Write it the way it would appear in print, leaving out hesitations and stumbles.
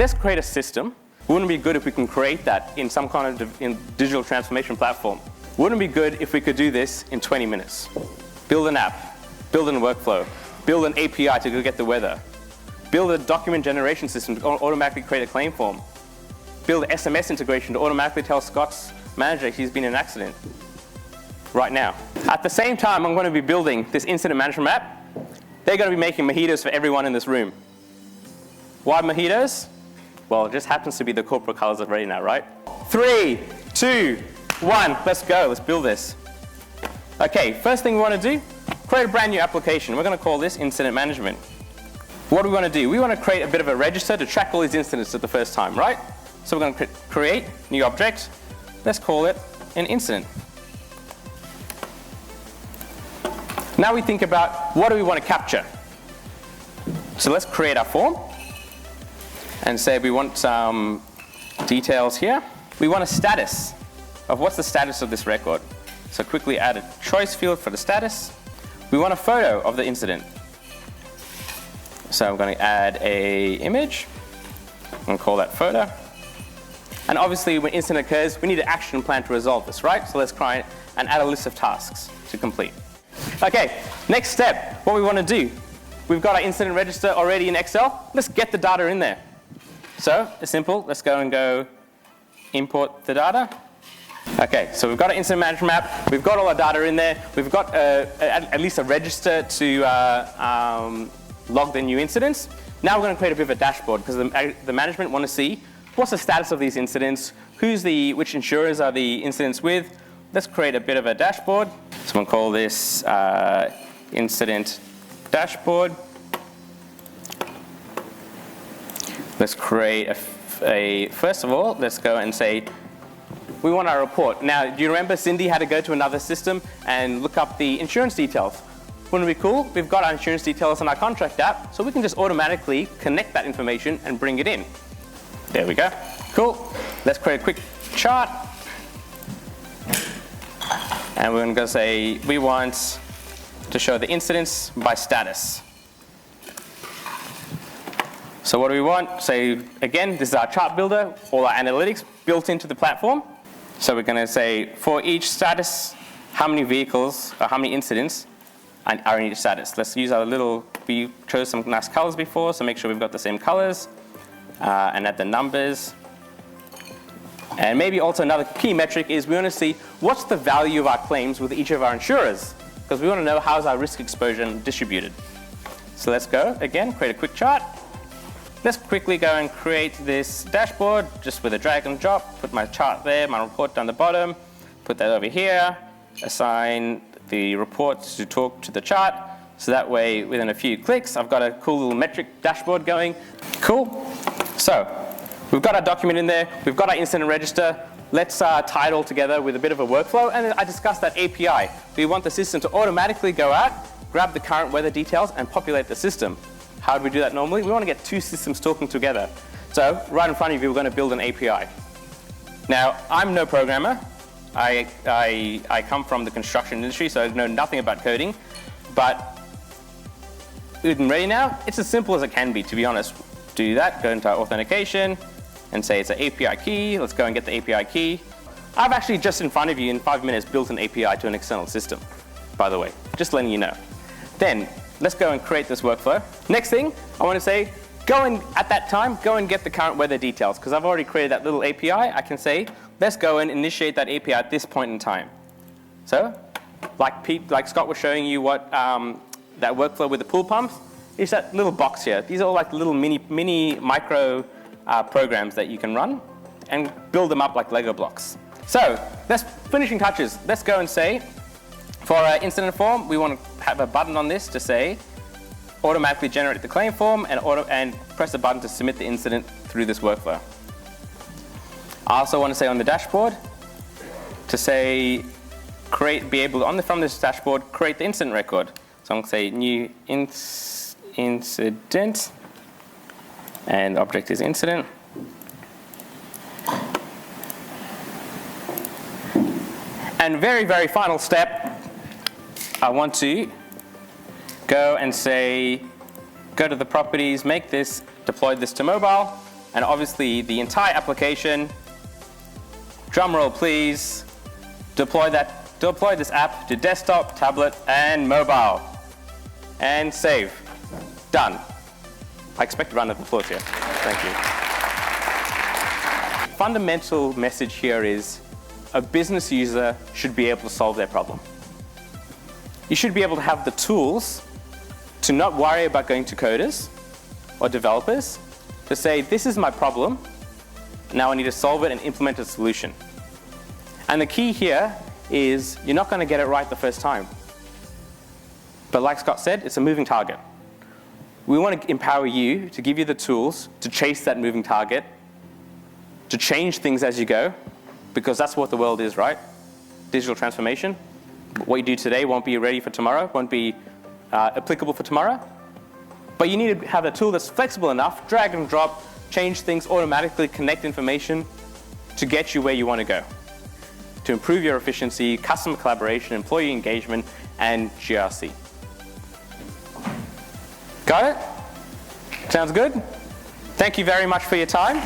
let's create a system. Wouldn't it be good if we can create that in some kind of digital transformation platform? Wouldn't it be good if we could do this in 20 minutes? Build an app, build a workflow, build an API to go get the weather, build a document generation system to automatically create a claim form, build an SMS integration to automatically tell Scott's manager he's been in an accident right now. At the same time, I'm going to be building this incident management app. They're going to be making mojitos for everyone in this room. Why mojitos? Well, it just happens to be the corporate colors of ReadiNow, right? 3, 2, 1, let's go, let's build this. Okay, first thing we want to do, create a brand new application. We're going to call this incident management. What do we want to do? We want to create a bit of a register to track all these incidents at the first time, right? So we're going to create new object. Let's call it an incident. Now we think about what do we want to capture. So let's create our form and say we want some details here. We want a status of what's the status of this record. So quickly add a choice field for the status. We want a photo of the incident. So I'm going to add a image and call that photo. And obviously when incident occurs, we need an action plan to resolve this, right? So let's try and add a list of tasks to complete. Okay, next step, what we want to do. We've got our incident register already in Excel. Let's get the data in there. So it's simple. Let's go import the data. Okay, so we've got an incident management map. We've got all our data in there. We've got at least a register to log the new incidents. Now we're going to create a bit of a dashboard because the management want to see what's the status of these incidents, which insurers are the incidents with. Let's create a bit of a dashboard. So I'm going to call this incident dashboard. Let's create first of all, let's go and say, we want our report. Now, do you remember Cindy had to go to another system and look up the insurance details? Wouldn't it be cool? We've got our insurance details in our contract app, so we can just automatically connect that information and bring it in. There we go. Cool. Let's create a quick chart. And we're going to say we want to show the incidents by status. So what do we want? Say, again, this is our chart builder, all our analytics built into the platform. So we're going to say, for each status, how many vehicles, or how many incidents are in each status. Let's use our we chose some nice colors before, so make sure we've got the same colors. And add the numbers. And maybe also another key metric is we want to see what's the value of our claims with each of our insurers, because we want to know how's our risk exposure distributed. So let's go, again, create a quick chart. Let's quickly go and create this dashboard just with a drag and drop, put my chart there, my report down the bottom, put that over here, assign the report to talk to the chart, so that way within a few clicks I've got a cool little metric dashboard going. Cool. So we've got our document in there, we've got our incident register. Let's tie it all together with a bit of a workflow, and then I discussed that API. We want the system to automatically go out, grab the current weather details and populate the system. How do we do that normally? We want to get two systems talking together. So right in front of you, we're going to build an API. Now, I'm no programmer. I come from the construction industry, so I know nothing about coding. But in ReadiNow, it's as simple as it can be, to be honest. Do that, go into our authentication, and say it's an API key. Let's go and get the API key. I've actually just in front of you in 5 minutes built an API to an external system, by the way, just letting you know. Then let's go and create this workflow. Next thing, I want to say, go and get the current weather details, because I've already created that little API. I can say, let's go and initiate that API at this point in time. So, like Scott was showing you what that workflow with the pool pumps, is that little box here. These are all like little mini micro programs that you can run and build them up like Lego blocks. So, finishing touches. Let's go and say, for our incident form, we want to have a button on this to say, automatically generate the claim form and press the button to submit the incident through this workflow. I also want to say on the dashboard, to say, from this dashboard, create the incident record. So I'm going to say new incident, and object is incident. And very, very final step, I want to go and say, go to the properties, deploy this to mobile, and obviously the entire application. Drum roll, please. Deploy this app to desktop, tablet, and mobile. And save. Done. I expect a round of applause here. Thank you. Fundamental message here is a business user should be able to solve their problem. You should be able to have the tools to not worry about going to coders or developers to say, this is my problem, now I need to solve it and implement a solution. And the key here is you're not going to get it right the first time. But like Scott said, it's a moving target. We want to empower you to give you the tools to chase that moving target, to change things as you go, because that's what the world is, right? Digital transformation. What you do today won't be ready for tomorrow, won't be applicable for tomorrow. But you need to have a tool that's flexible enough, drag and drop, change things automatically, connect information to get you where you want to go, to improve your efficiency, customer collaboration, employee engagement, and GRC. Got it? Sounds good? Thank you very much for your time.